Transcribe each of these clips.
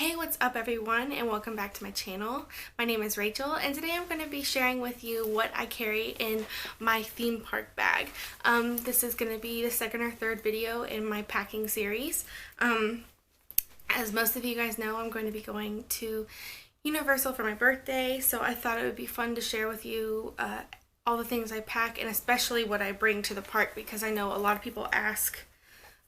Hey, what's up everyone, and welcome back to my channel. My name is Rachel, and today I'm going to be sharing with you what I carry in my theme park bag. This is going to be the second or third video in my packing series. As most of you guys know, I'm going to be going to Universal for my birthday, so I thought it would be fun to share with you all the things I pack, and especially what I bring to the park, because I know a lot of people ask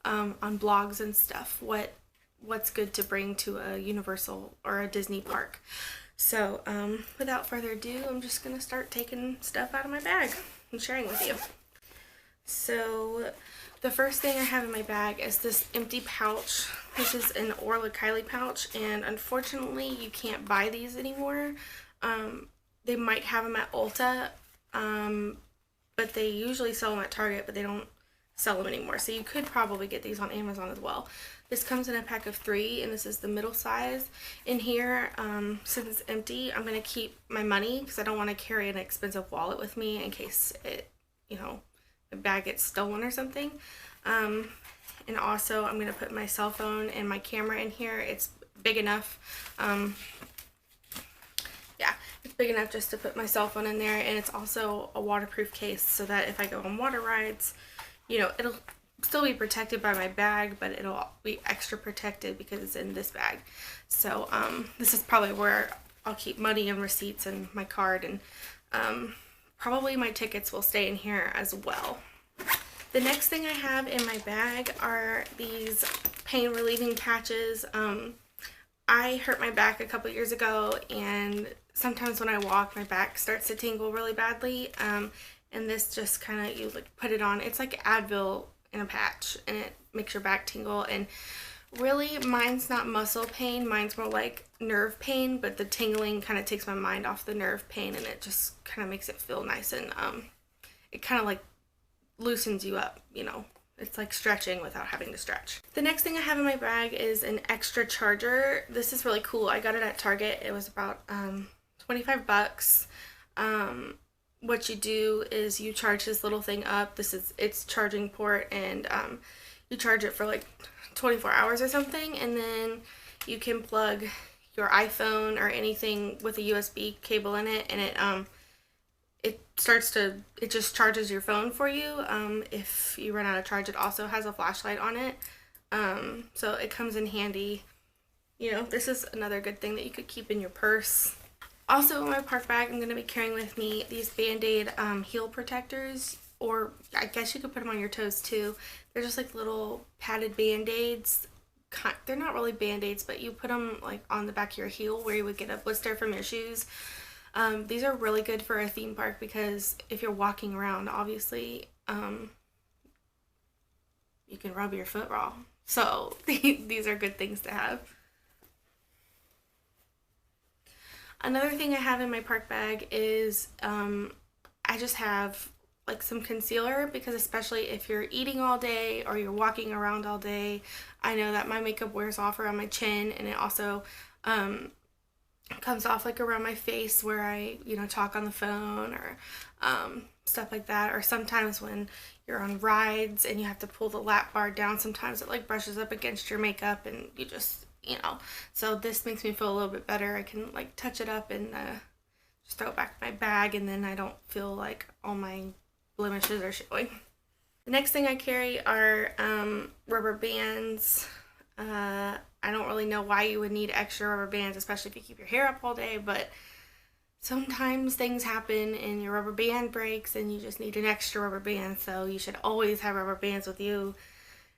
on blogs and stuff what's good to bring to a Universal or a Disney park. So without further ado, I'm just gonna start taking stuff out of my bag and sharing with you. So the first thing I have in my bag is this empty pouch. This is an Orla Kylie pouch, and unfortunately you can't buy these anymore. They might have them at Ulta, but they usually sell them at Target, but they don't sell them anymore. So you could probably get these on Amazon as well. This comes in a pack of 3, and this is the middle size. In here, since it's empty, I'm going to keep my money because I don't want to carry an expensive wallet with me in case it, the bag gets stolen or something. And also, I'm going to put my cell phone and my camera in here. It's big enough. Yeah, it's big enough just to put my cell phone in there, and it's also a waterproof case so that if I go on water rides, it'll still be protected by my bag, but it'll be extra protected because it's in this bag. So this is probably where I'll keep money and receipts and my card, and probably my tickets will stay in here as well. The next thing I have in my bag are these pain relieving patches. I hurt my back a couple years ago, and sometimes when I walk my back starts to tingle really badly, and this just kind of, you put it on. It's like Advil in a patch, and it makes your back tingle. And really, mine's not muscle pain, mine's more like nerve pain, but the tingling kind of takes my mind off the nerve pain, and it just kind of makes it feel nice, and it kind of like loosens you up, it's like stretching without having to stretch. The next thing I have in my bag is an extra charger. This is really cool. I got it at Target. It was about 25 bucks. What you do is you charge this little thing up. This is its charging port, and you charge it for like 24 hours or something, and then you can plug your iPhone or anything with a USB cable in it, and it just charges your phone for you. If you run out of charge, it also has a flashlight on it, so it comes in handy. This is another good thing that you could keep in your purse. Also, in my park bag, I'm going to be carrying with me these Band-Aid heel protectors, or I guess you could put them on your toes too. They're just like little padded Band-Aids. They're not really Band-Aids, but you put them like on the back of your heel where you would get a blister from your shoes. These are really good for a theme park because if you're walking around, obviously, you can rub your foot raw. So these are good things to have. Another thing I have in my park bag is I just have like some concealer, because especially if you're eating all day or you're walking around all day, I know that my makeup wears off around my chin, and it also comes off like around my face where I talk on the phone or stuff like that. Or sometimes when you're on rides and you have to pull the lap bar down, sometimes it like brushes up against your makeup, and you just so this makes me feel a little bit better. I can like touch it up and just throw it back in my bag, and then I don't feel like all my blemishes are showing. The next thing I carry are rubber bands. I don't really know why you would need extra rubber bands, especially if you keep your hair up all day, but sometimes things happen and your rubber band breaks and you just need an extra rubber band. So you should always have rubber bands with you,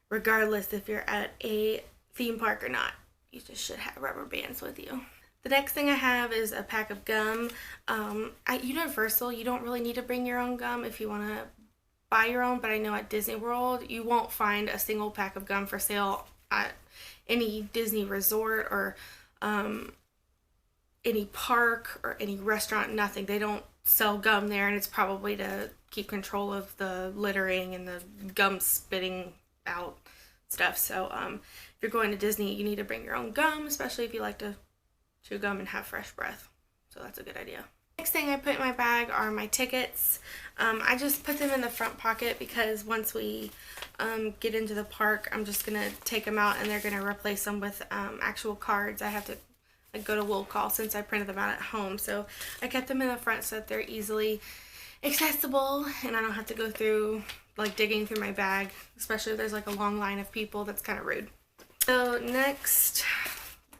regardless if you're at a theme park or not. You just should have rubber bands with you. The next thing I have is a pack of gum. At Universal, you don't really need to bring your own gum if you want to buy your own, but I know at Disney World, you won't find a single pack of gum for sale at any Disney resort or any park or any restaurant, nothing. They don't sell gum there, and it's probably to keep control of the littering and the gum spitting out stuff. So if you're going to Disney, you need to bring your own gum, especially if you like to chew gum and have fresh breath. So that's a good idea. Next thing I put in my bag are my tickets. I just put them in the front pocket because once we get into the park, I'm just going to take them out and they're going to replace them with actual cards. I have to go to will call since I printed them out at home. So I kept them in the front so that they're easily accessible and I don't have to go through like digging through my bag, especially if there's like a long line of people. That's kind of rude. So next,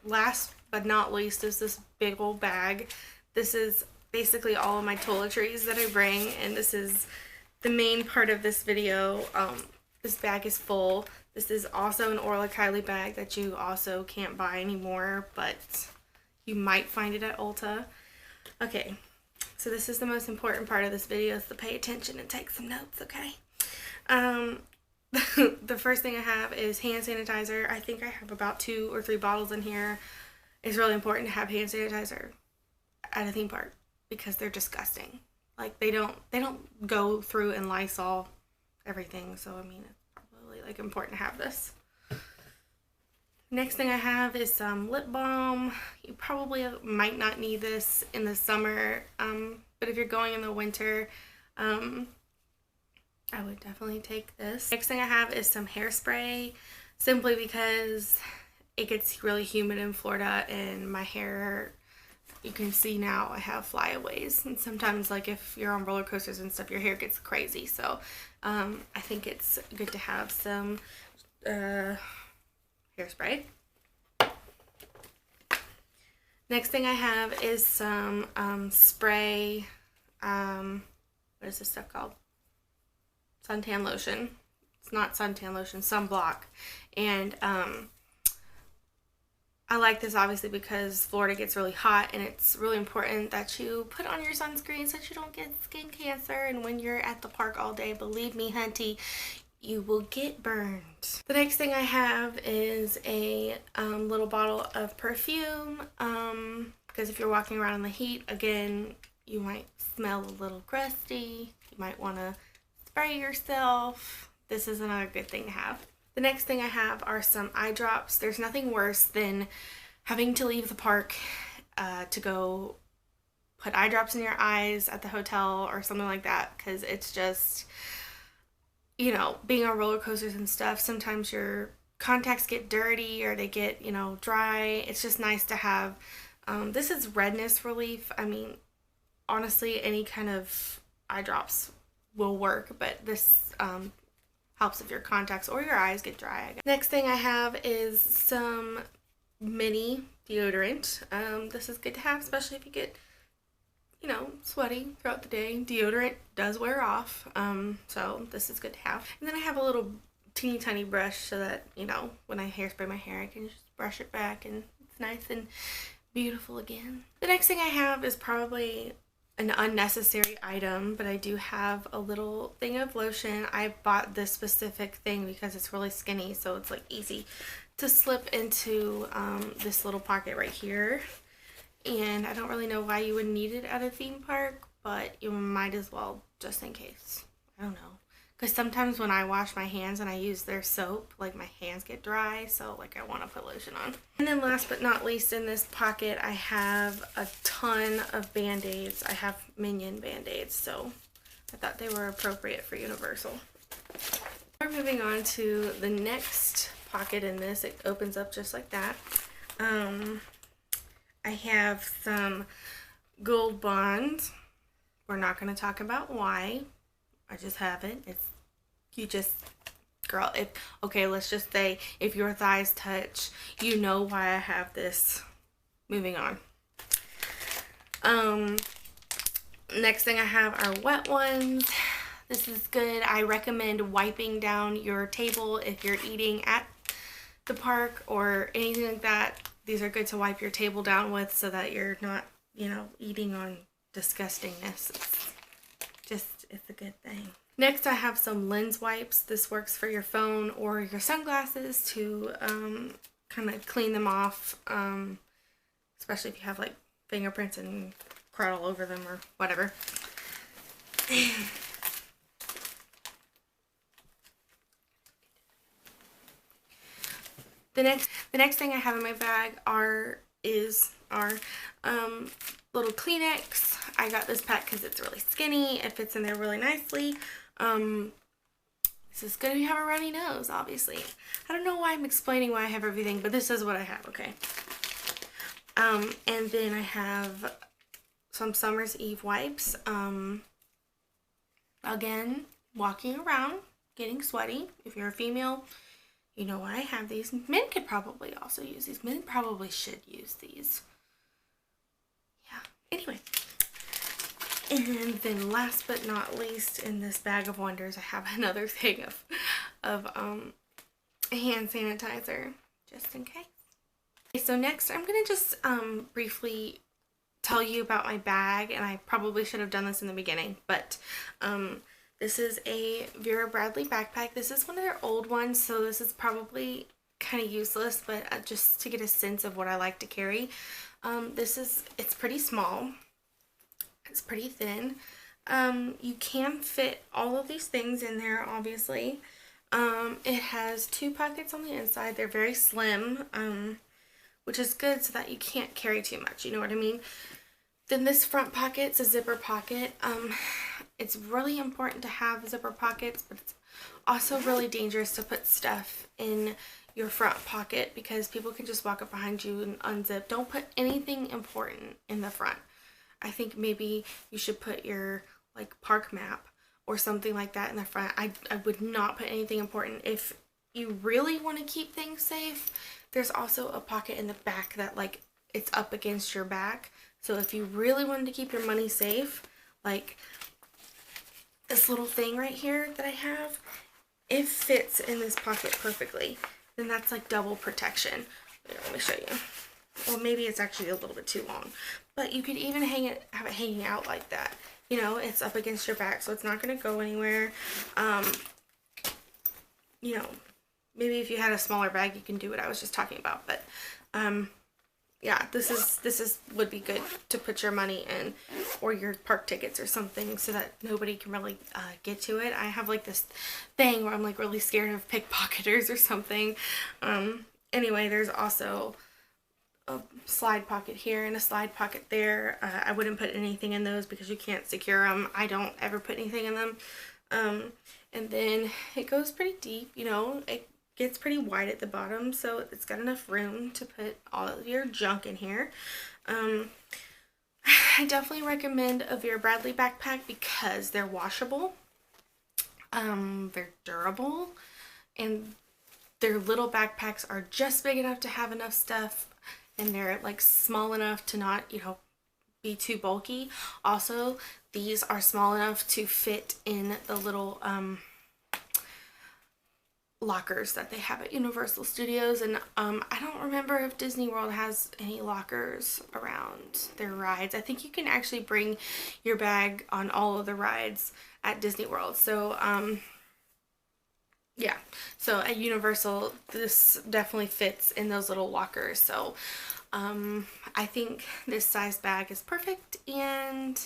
last but not least, is this big old bag. This is basically all of my toiletries that I bring, and this is the main part of this video. This bag is full. This is also an Orla Kylie bag that you also can't buy anymore, but you might find it at Ulta. Okay, so this is the most important part of this video, is to pay attention and take some notes, okay? The first thing I have is hand sanitizer. I think I have about 2 or 3 bottles in here. It's really important to have hand sanitizer at a theme park because they're disgusting. Like they don't go through and Lysol everything, so I mean it's probably like important to have this. Next thing I have is some lip balm. You probably might not need this in the summer, but if you're going in the winter, I would definitely take this. Next thing I have is some hairspray, simply because it gets really humid in Florida and my hair, you can see now I have flyaways, and sometimes like if you're on roller coasters and stuff, your hair gets crazy. So I think it's good to have some hairspray. Next thing I have is some spray, what is this stuff called? Suntan lotion. It's not suntan lotion, sunblock. And I like this obviously because Florida gets really hot, and it's really important that you put on your sunscreen so that you don't get skin cancer. And when you're at the park all day, believe me, hunty, you will get burned. The next thing I have is a little bottle of perfume, because if you're walking around in the heat, again, you might smell a little crusty. You might want to spray yourself. This is another good thing to have. The next thing I have are some eye drops. There's nothing worse than having to leave the park to go put eye drops in your eyes at the hotel or something like that, because it's just, you know, being on roller coasters and stuff, sometimes your contacts get dirty or they get, you know, dry. It's just nice to have. This is redness relief. I mean, honestly, any kind of eye drops will work, but this helps if your contacts or your eyes get dry. Next thing I have is some mini deodorant. This is good to have, especially if you get, you know, sweaty throughout the day. Deodorant does wear off, so this is good to have. And then I have a little teeny tiny brush so that, you know, when I hairspray my hair, I can just brush it back and it's nice and beautiful again. The next thing I have is probably an unnecessary item, but I do have a little thing of lotion. I bought this specific thing because it's really skinny, so it's like easy to slip into this little pocket right here. And I don't really know why you would need it at a theme park, but you might as well just in case. I don't know. Because sometimes when I wash my hands and I use their soap, like my hands get dry, so like I want to put lotion on. And then last but not least, in this pocket I have a ton of Band-Aids. I have Minion Band-Aids, so I thought they were appropriate for Universal. We're moving on to the next pocket in this. It opens up just like that. I have some Gold Bond. We're not going to talk about why. I just have it. Girl, okay, let's just say if your thighs touch, you know why I have this. Moving on. Next thing I have are wet ones. This is good. I recommend wiping down your table if you're eating at the park or anything like that. These are good to wipe your table down with so that you're not, you know, eating on disgustingness. It's a good thing. Next, I have some lens wipes. This works for your phone or your sunglasses to kind of clean them off, especially if you have like fingerprints and crud all over them or whatever. The next thing I have in my bag are little Kleenex. I got this pack because it's really skinny. It fits in there really nicely. This is good if you have a runny nose, obviously. I don't know why I'm explaining why I have everything, but this is what I have, okay? And then I have some Summer's Eve wipes. Again, walking around, getting sweaty. If you're a female, you know why I have these. Men could probably also use these. Men probably should use these. Yeah, anyway. And then last but not least, in this bag of wonders, I have another thing of hand sanitizer, just in case. Okay, so next I'm going to just briefly tell you about my bag, and I probably should have done this in the beginning, but this is a Vera Bradley backpack. This is one of their old ones, so this is probably kind of useless, but just to get a sense of what I like to carry. It's pretty small. It's pretty thin. You can fit all of these things in there, obviously. It has 2 pockets on the inside. They're very slim, which is good so that you can't carry too much, you know what I mean? Then this front pocket's a zipper pocket. It's really important to have zipper pockets, but it's also really dangerous to put stuff in your front pocket because people can just walk up behind you and unzip. Don't put anything important in the front. I think maybe you should put your like park map or something like that in the front. I would not put anything important. If you really want to keep things safe, there's also a pocket in the back that like it's up against your back. So if you really wanted to keep your money safe, like this little thing right here that I have, it fits in this pocket perfectly. Then that's like double protection. Here, let me show you. Well, maybe it's actually a little bit too long, but you could even have it hanging out like that. You know, it's up against your back, so it's not going to go anywhere. You know, maybe if you had a smaller bag, you can do what I was just talking about. But yeah, this would be good to put your money in, or your park tickets or something, so that nobody can really get to it. I have like this thing where I'm like really scared of pickpocketers or something. Anyway, there's also a slide pocket here and a slide pocket there. I wouldn't put anything in those because you can't secure them. I don't ever put anything in them. And then it goes pretty deep, you know, it gets pretty wide at the bottom, so it's got enough room to put all of your junk in here. I definitely recommend a Vera Bradley backpack because they're washable, they're durable, and their little backpacks are just big enough to have enough stuff, and they're like small enough to not, you know, be too bulky. Also, these are small enough to fit in the little lockers that they have at Universal Studios, and I don't remember if Disney World has any lockers around their rides. I think you can actually bring your bag on all of the rides at Disney World. So yeah, so at Universal, this definitely fits in those little lockers. So I think this size bag is perfect, and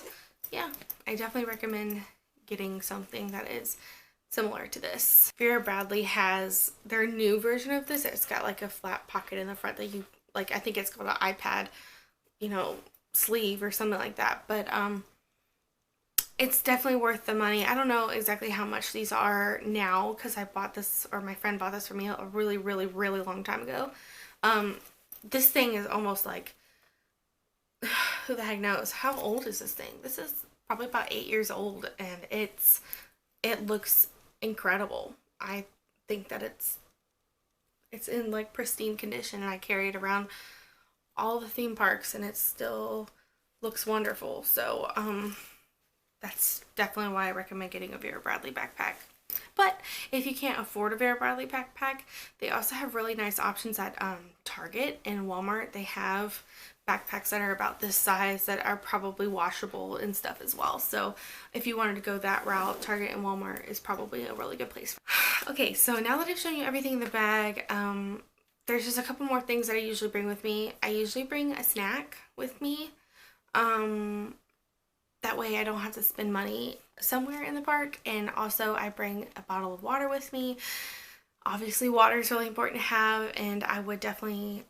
yeah, I definitely recommend getting something that is similar to this. Vera Bradley has their new version of this. It's got like a flat pocket in the front that you, like, I think it's called an iPad, you know, sleeve or something like that. But it's definitely worth the money. I don't know exactly how much these are now because I bought this, or my friend bought this for me a really, really, really long time ago. This thing is almost like, who the heck knows? How old is this thing? This is probably about 8 years old, and it looks incredible. I think that it's in like pristine condition, and I carry it around all the theme parks, and it still looks wonderful. So that's definitely why I recommend getting a Vera Bradley backpack. But if you can't afford a Vera Bradley backpack, they also have really nice options at Target and Walmart. They have backpacks that are about this size that are probably washable and stuff as well. So if you wanted to go that route, Target and Walmart is probably a really good place. Okay, so now that I've shown you everything in the bag, there's just a couple more things that I usually bring with me. I usually bring a snack with me. That way I don't have to spend money somewhere in the park. And also I bring a bottle of water with me. Obviously water is really important to have, and I would definitely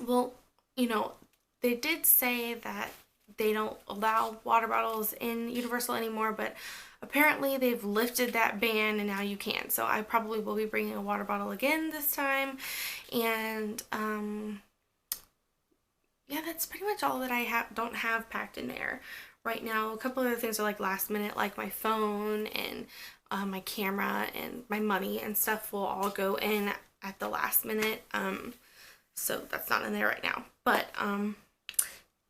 Well, you know, they did say that they don't allow water bottles in Universal anymore, but apparently they've lifted that ban and now you can. So I probably will be bringing a water bottle again this time. And yeah, that's pretty much all that I don't have packed in there right now. A couple other things are like last minute, like my phone and my camera and my money and stuff will all go in at the last minute. So that's not in there right now. But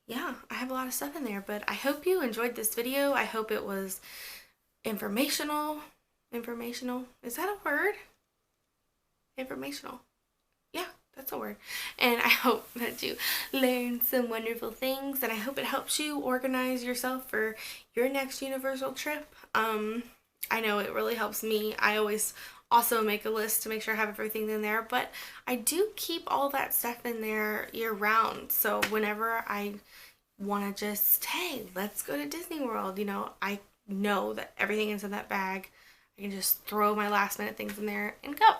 yeah, I have a lot of stuff in there. But I hope you enjoyed this video. I hope it was informational. Informational. Is that a word? Informational. Yeah, that's a word. And I hope that you learned some wonderful things, and I hope it helps you organize yourself for your next Universal trip. I know it really helps me. I always also make a list to make sure I have everything in there, but I do keep all that stuff in there year round. So whenever I want to just, hey, let's go to Disney World, you know, I know that everything is in that bag. I can just throw my last minute things in there and go.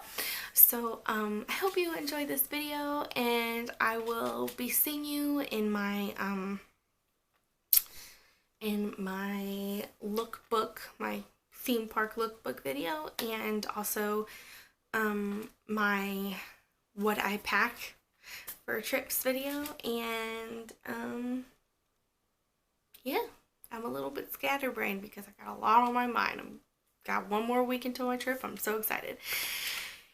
So I hope you enjoyed this video, and I will be seeing you in my lookbook, my theme park lookbook video, and also my what I pack for trips video. And yeah, I'm a little bit scatterbrained because I got a lot on my mind. I'm got one more week until my trip. I'm so excited.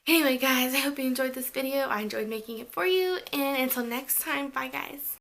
Anyway, guys, I hope you enjoyed this video. I enjoyed making it for you. And until next time, bye, guys.